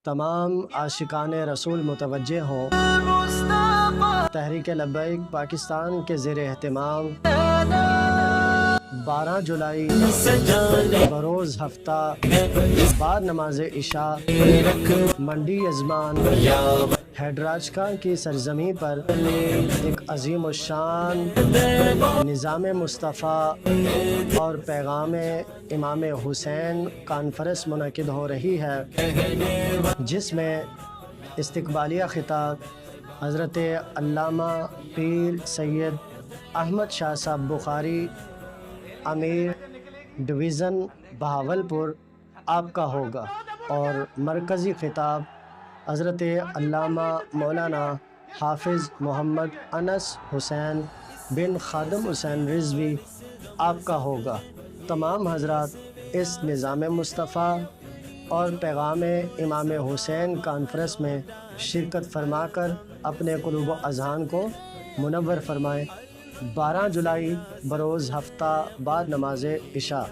تمام عاشقان رسول متوجہ ہوں۔ تحریک لبیک پاکستان کے زیر اہتمام 12 جولائی بروز ہفتہ بعد نماز عشاء منڈی یزمان ہیڈراچکا کی سرزمین پر ایک عظیم الشان نظام مصطفیٰ اور پیغام امام حسین کانفرنس منعقد ہو رہی ہے، جس میں استقبالیہ خطاب حضرت علامہ پیر سید احمد شاہ صاحب بخاری امیر ڈویژن بہاولپور آپ کا ہوگا، اور مرکزی خطاب حضرت علامہ مولانا حافظ محمد انس حسین بن خادم حسین رضوی آپ کا ہوگا۔ تمام حضرات اس نظام مصطفیٰ اور پیغام امام حسین کانفرنس میں شرکت فرما کر اپنے قلوب و اذہان کو منور فرمائیں۔ 12 جولائی بروز ہفتہ بعد نماز عشاء۔